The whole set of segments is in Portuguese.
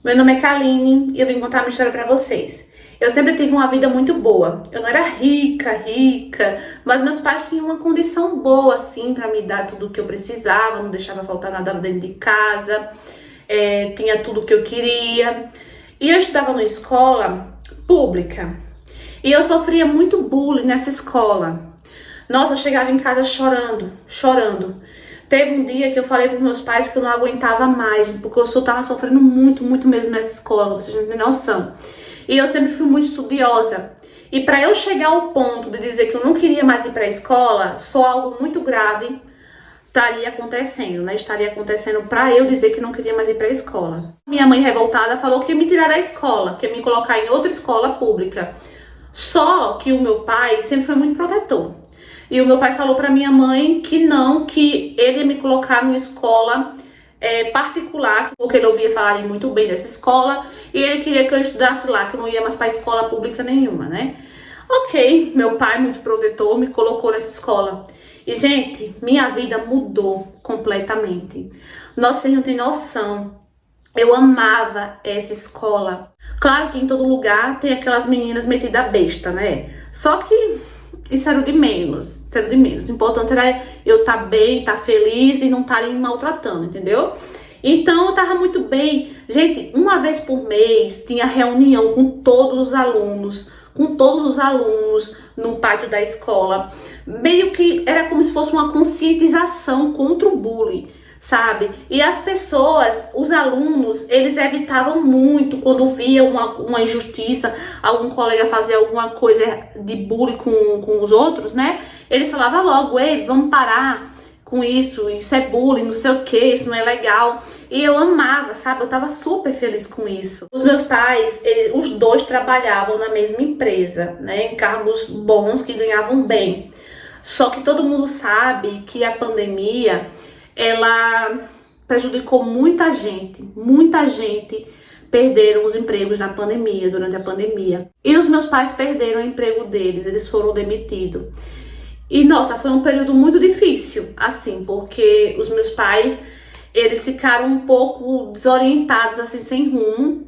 Meu nome é Kaline e eu vim contar uma história pra vocês. Eu sempre tive uma vida muito boa. Eu não era rica, mas meus pais tinham uma condição boa, assim, pra me dar tudo o que eu precisava, não deixava faltar nada dentro de casa, tinha tudo o que eu queria. E eu estudava numa escola pública e eu sofria muito bullying nessa escola. Nossa, eu chegava em casa chorando. Teve um dia que eu falei para meus pais que eu não aguentava mais, porque eu tava sofrendo muito mesmo nessa escola, vocês não têm noção. E eu sempre fui muito estudiosa. E para eu chegar ao ponto de dizer que eu não queria mais ir para a escola, só algo muito grave estaria acontecendo, né? Estaria acontecendo para eu dizer que não queria mais ir para a escola. Minha mãe revoltada falou que ia me tirar da escola, que ia me colocar em outra escola pública. Só que o meu pai sempre foi muito protetor. E o meu pai falou pra minha mãe que não, que ele ia me colocar numa escola particular, porque ele ouvia falarem muito bem dessa escola, e ele queria que eu estudasse lá, que eu não ia mais pra escola pública nenhuma, né? Ok, meu pai, muito protetor, me colocou nessa escola. E, gente, minha vida mudou completamente. Nossa, vocês não têm noção. Eu amava essa escola. Claro que em todo lugar tem aquelas meninas metidas besta, né? Só que isso era o de menos, O importante era eu estar bem, estar feliz e não estarem me maltratando, entendeu? Então eu tava muito bem. Gente, uma vez por mês tinha reunião com todos os alunos, no pátio da escola. Meio que era como se fosse uma conscientização contra o bullying, sabe? E as pessoas, os alunos, eles evitavam muito quando via uma injustiça, algum colega fazer alguma coisa de bullying com os outros, né? Eles falavam logo, ei, vamos parar com isso é bullying, não sei o que, isso não é legal. E eu amava, sabe? Eu tava super feliz com isso. Os meus pais, os dois trabalhavam na mesma empresa, né? Em cargos bons que ganhavam bem. Só que todo mundo sabe que a pandemia, ela prejudicou muita gente perderam os empregos na pandemia, durante a pandemia. E os meus pais perderam o emprego deles, eles foram demitidos. E nossa, foi um período muito difícil, assim, porque os meus pais, eles ficaram um pouco desorientados, assim, sem rumo,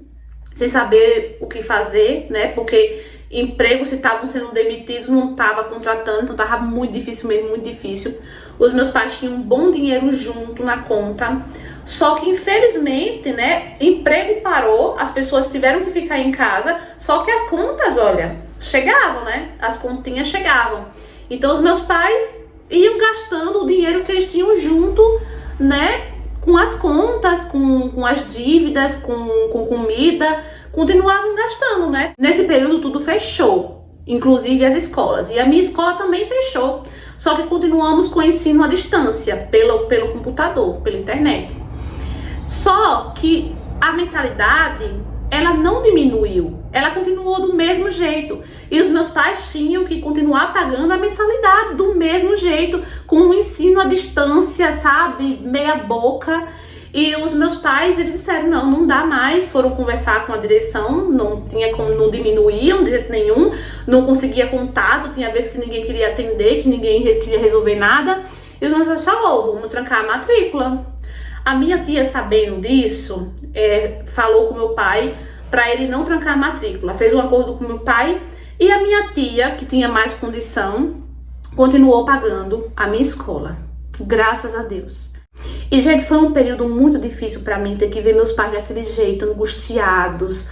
sem saber o que fazer, né? Porque empregos, se estavam sendo demitidos, não estava contratando, então tava muito difícil mesmo, muito difícil. Os meus pais tinham um bom dinheiro junto na conta, só que infelizmente, né, emprego parou, as pessoas tiveram que ficar em casa, só que as contas, olha, chegavam, né? As continhas chegavam. Então os meus pais iam gastando o dinheiro que eles tinham junto, né, com as contas, com as dívidas, com comida, continuavam gastando, né? Nesse período tudo fechou, inclusive as escolas. E a minha escola também fechou. Só que continuamos com o ensino à distância, pelo computador, pela internet. Só que a mensalidade, ela não diminuiu, ela continuou do mesmo jeito. E os meus pais tinham que continuar pagando a mensalidade do mesmo jeito, com o ensino à distância, sabe? Meia boca. E os meus pais, eles disseram, não dá mais, foram conversar com a direção, não tinha como, não diminuíam de jeito nenhum, não conseguia contato, tinha vezes que ninguém queria atender, que ninguém queria resolver nada. E os meus pais falaram, vamos trancar a matrícula. A minha tia, sabendo disso, falou com meu pai para ele não trancar a matrícula, fez um acordo com meu pai e a minha tia, que tinha mais condição, continuou pagando a minha escola, graças a Deus. E, gente, foi um período muito difícil pra mim ter que ver meus pais daquele jeito, angustiados,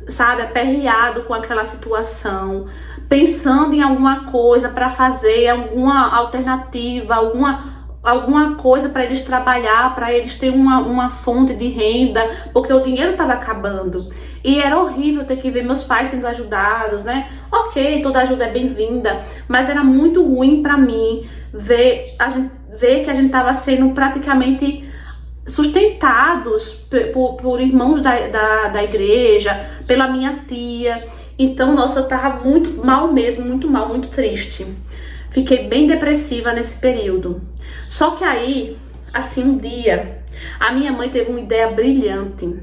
sabe, aperreado com aquela situação, pensando em alguma coisa pra fazer, alguma alternativa, alguma coisa pra eles trabalhar, pra eles terem uma fonte de renda, porque o dinheiro tava acabando. E era horrível ter que ver meus pais sendo ajudados, né? Ok, toda ajuda é bem-vinda, mas era muito ruim pra mim ver que a gente tava sendo praticamente sustentados por irmãos da igreja, pela minha tia. Então, nossa, eu tava muito mal mesmo, muito mal, muito triste. Fiquei bem depressiva nesse período. Só que aí, assim, um dia, a minha mãe teve uma ideia brilhante.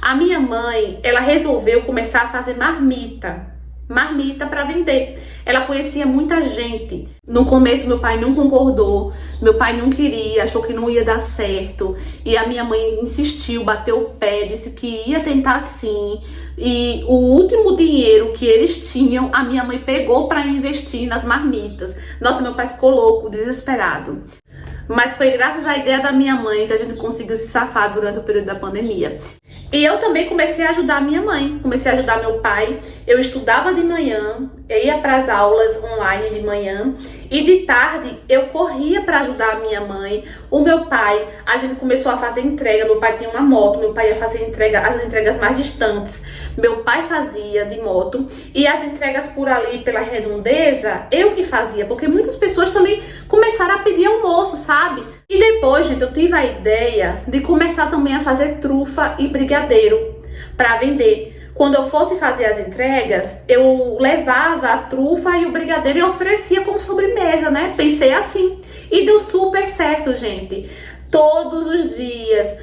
A minha mãe, ela resolveu começar a fazer marmita marmita para vender. Ela conhecia muita gente. No começo meu pai não concordou, meu pai não queria, achou que não ia dar certo. E a minha mãe insistiu, bateu o pé, disse que ia tentar sim. E o último dinheiro que eles tinham, a minha mãe pegou para investir nas marmitas. Nossa, meu pai ficou louco, desesperado. Mas foi graças à ideia da minha mãe que a gente conseguiu se safar durante o período da pandemia. E eu também comecei a ajudar a minha mãe, comecei a ajudar meu pai. Eu estudava de manhã, eu ia para as aulas online de manhã e de tarde eu corria para ajudar a minha mãe. O meu pai, a gente começou a fazer entrega, meu pai tinha uma moto, meu pai ia fazer as entregas mais distantes. Meu pai fazia de moto e as entregas por ali, pela redondeza, eu que fazia, porque muitas pessoas também começaram a pedir almoço, sabe? E depois, gente, eu tive a ideia de começar também a fazer trufa e brigadeiro para vender. Quando eu fosse fazer as entregas, eu levava a trufa e o brigadeiro e oferecia como sobremesa, né? Pensei assim. E deu super certo, gente. Todos os dias,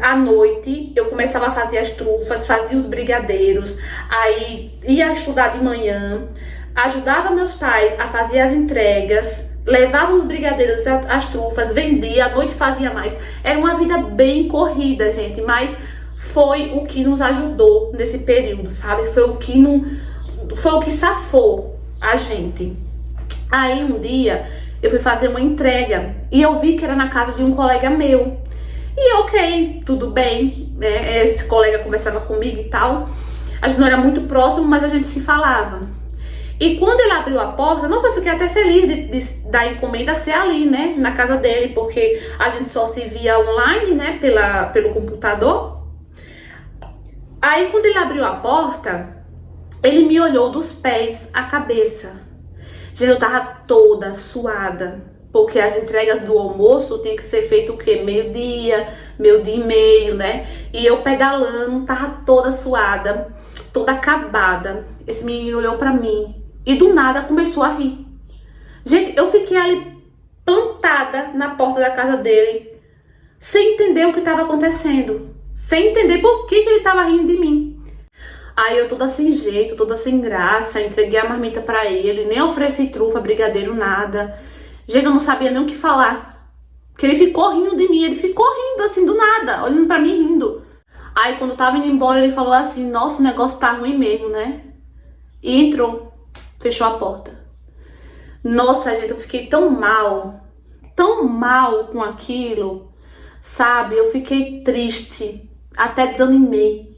à noite, eu começava a fazer as trufas, fazia os brigadeiros, aí ia estudar de manhã, ajudava meus pais a fazer as entregas, levava os brigadeiros, as trufas, vendia, à noite fazia mais. Era uma vida bem corrida, gente, mas foi o que nos ajudou nesse período, sabe? Foi o que safou a gente. Aí um dia eu fui fazer uma entrega e eu vi que era na casa de um colega meu. E ok, tudo bem, né? Esse colega conversava comigo e tal. A gente não era muito próximo, mas a gente se falava. E quando ele abriu a porta, nossa, eu fiquei até feliz da encomenda ser ali, né? Na casa dele, porque a gente só se via online, né? Pelo computador. Aí quando ele abriu a porta, ele me olhou dos pés à cabeça. Já eu tava toda suada, porque as entregas do almoço tem que ser feito o quê? Meio-dia e meio, né? E eu pedalando, tava toda suada, toda acabada. Esse menino olhou pra mim e do nada começou a rir. Gente, eu fiquei ali plantada na porta da casa dele, sem entender o que estava acontecendo, sem entender por que ele estava rindo de mim. Aí eu toda sem jeito, toda sem graça, entreguei a marmita pra ele, nem ofereci trufa, brigadeiro, nada. Gente, eu não sabia nem o que falar, porque ele ficou rindo de mim, ele ficou rindo assim do nada, olhando pra mim rindo. Aí quando eu tava indo embora, ele falou assim, nossa, o negócio tá ruim mesmo, né? E entrou, fechou a porta. Nossa, gente, eu fiquei tão mal com aquilo, sabe? Eu fiquei triste, até desanimei,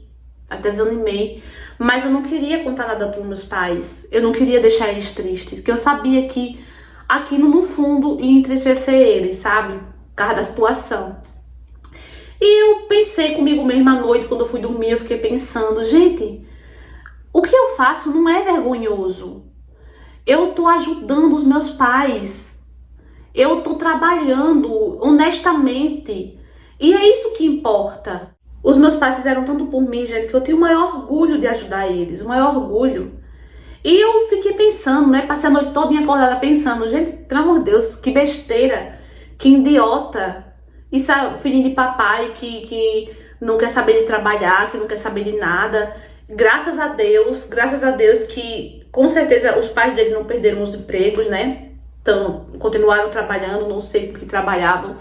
mas eu não queria contar nada para meus pais, eu não queria deixar eles tristes, porque eu sabia que aquilo no fundo ia entristecer eles, sabe? Por causa da situação. E eu pensei comigo mesma à noite, quando eu fui dormir, eu fiquei pensando, gente, o que eu faço não é vergonhoso. Eu tô ajudando os meus pais. Eu tô trabalhando honestamente. E é isso que importa. Os meus pais fizeram tanto por mim, gente, que eu tenho o maior orgulho de ajudar eles. O maior orgulho. E eu fiquei pensando, né? Passei a noite toda acordada pensando, gente, pelo amor de Deus, que besteira. Que idiota. Isso é filhinho de papai que não quer saber de trabalhar, que não quer saber de nada. Graças a Deus que com certeza os pais dele não perderam os empregos, né? Então, continuaram trabalhando, não sei o que trabalhavam.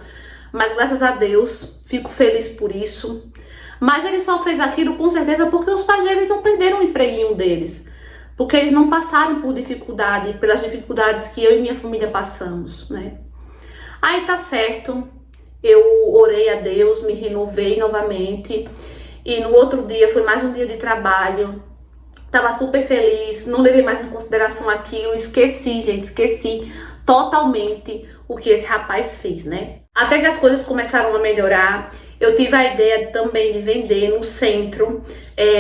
Mas graças a Deus, fico feliz por isso. Mas ele só fez aquilo com certeza porque os pais dele não perderam o empreguinho deles. Porque eles não passaram por dificuldade, pelas dificuldades que eu e minha família passamos, né? Aí tá certo, eu orei a Deus, me renovei novamente. E no outro dia foi mais um dia de trabalho. Tava super feliz, não levei mais em consideração aquilo, esqueci totalmente o que esse rapaz fez, né? Até que as coisas começaram a melhorar, eu tive a ideia também de vender no centro,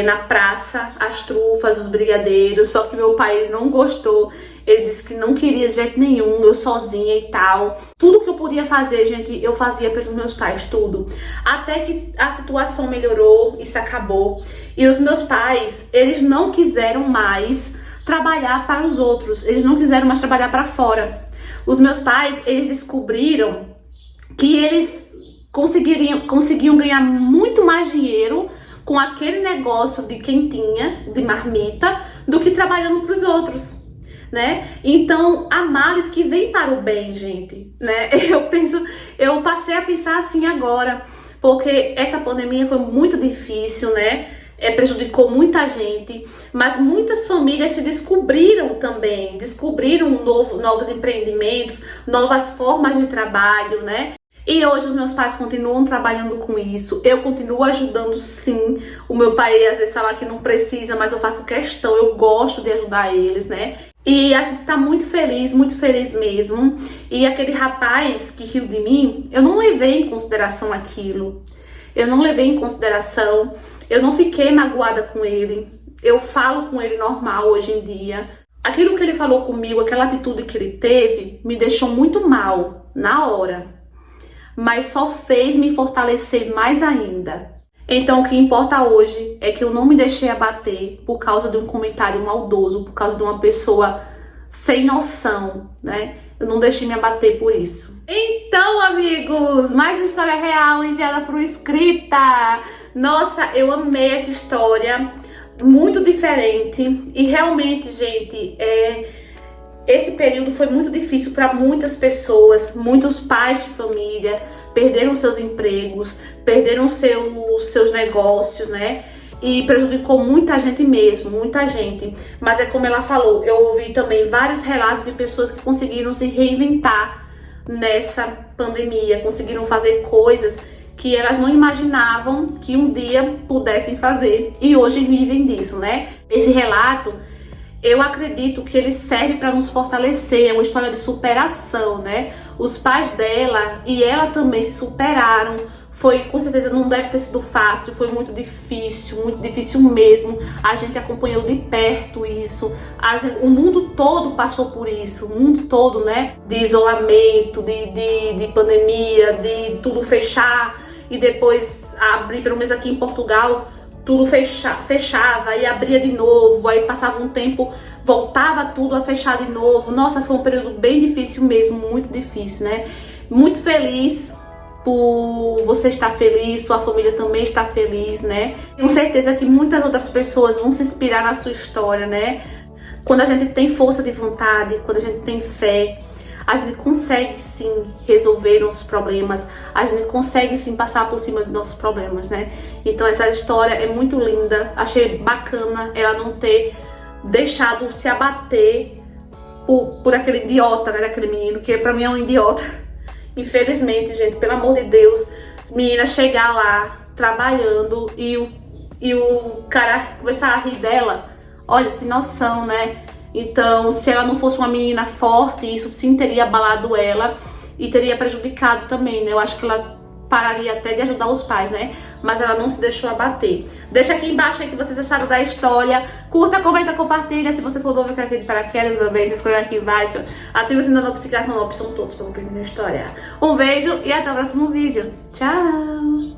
na praça, as trufas, os brigadeiros, só que meu pai não gostou, ele disse que não queria de jeito nenhum, eu sozinha e tal. Tudo que eu podia fazer, gente, eu fazia pelos meus pais, tudo. Até que a situação melhorou, isso acabou, e os meus pais, eles não quiseram mais trabalhar para os outros, eles não quiseram mais trabalhar para fora. Os meus pais, eles descobriram que eles conseguiam ganhar muito mais dinheiro com aquele negócio de quentinha, de marmita, do que trabalhando para os outros, né? Então, há males que vêm para o bem, gente, né? Eu passei a pensar assim agora, porque essa pandemia foi muito difícil, né? Prejudicou muita gente, mas muitas famílias se descobriram também, descobriram novos empreendimentos, novas formas de trabalho, né? E hoje os meus pais continuam trabalhando com isso, eu continuo ajudando sim. O meu pai às vezes fala que não precisa, mas eu faço questão, eu gosto de ajudar eles, né? E a gente tá muito feliz mesmo. E aquele rapaz que riu de mim, eu não levei em consideração aquilo. Eu não levei em consideração, eu não fiquei magoada com ele. Eu falo com ele normal hoje em dia. Aquilo que ele falou comigo, aquela atitude que ele teve, me deixou muito mal na hora. Mas só fez me fortalecer mais ainda. Então o que importa hoje é que eu não me deixei abater por causa de um comentário maldoso, por causa de uma pessoa sem noção, né? Eu não deixei me abater por isso. Então, amigos, mais uma história real enviada por escrita. Nossa, eu amei essa história, muito diferente. E realmente, gente, esse período foi muito difícil para muitas pessoas, muitos pais de família perderam seus empregos, perderam seus negócios, né? E prejudicou muita gente mesmo, muita gente. Mas é como ela falou, eu ouvi também vários relatos de pessoas que conseguiram se reinventar nessa pandemia, conseguiram fazer coisas que elas não imaginavam que um dia pudessem fazer e hoje vivem disso, né? Esse relato, eu acredito que ele serve para nos fortalecer, é uma história de superação, né? Os pais dela e ela também se superaram. Foi, com certeza, não deve ter sido fácil, foi muito difícil mesmo. A gente acompanhou de perto isso. O mundo todo passou por isso, o mundo todo, né? De isolamento, de pandemia, de tudo fechar e depois abrir, pelo menos aqui em Portugal, tudo fechava e abria de novo, aí passava um tempo, voltava tudo a fechar de novo. Nossa, foi um período bem difícil mesmo, muito difícil, né? Muito feliz por você estar feliz, sua família também está feliz, né? Tenho certeza que muitas outras pessoas vão se inspirar na sua história, né? Quando a gente tem força de vontade, quando a gente tem fé, a gente consegue sim resolver nossos problemas, a gente consegue sim passar por cima dos nossos problemas, né? Então essa história é muito linda, achei bacana ela não ter deixado se abater por aquele idiota, né? Daquele menino, que pra mim é um idiota. Infelizmente, gente, pelo amor de Deus, menina chegar lá trabalhando e o cara começar a rir dela, olha, sem noção, né? Então, se ela não fosse uma menina forte, isso sim teria abalado ela e teria prejudicado também, né? Eu acho que ela pararia até de ajudar os pais, né? Mas ela não se deixou abater. Deixa aqui embaixo aí o que vocês acharam da história. Curta, comenta, compartilha. Se você for novo aqui de paraquedas, meu bem, se inscreve aqui embaixo. Ative o sininho da notificação na opção todos para não perder minha história. Um beijo e até o próximo vídeo. Tchau!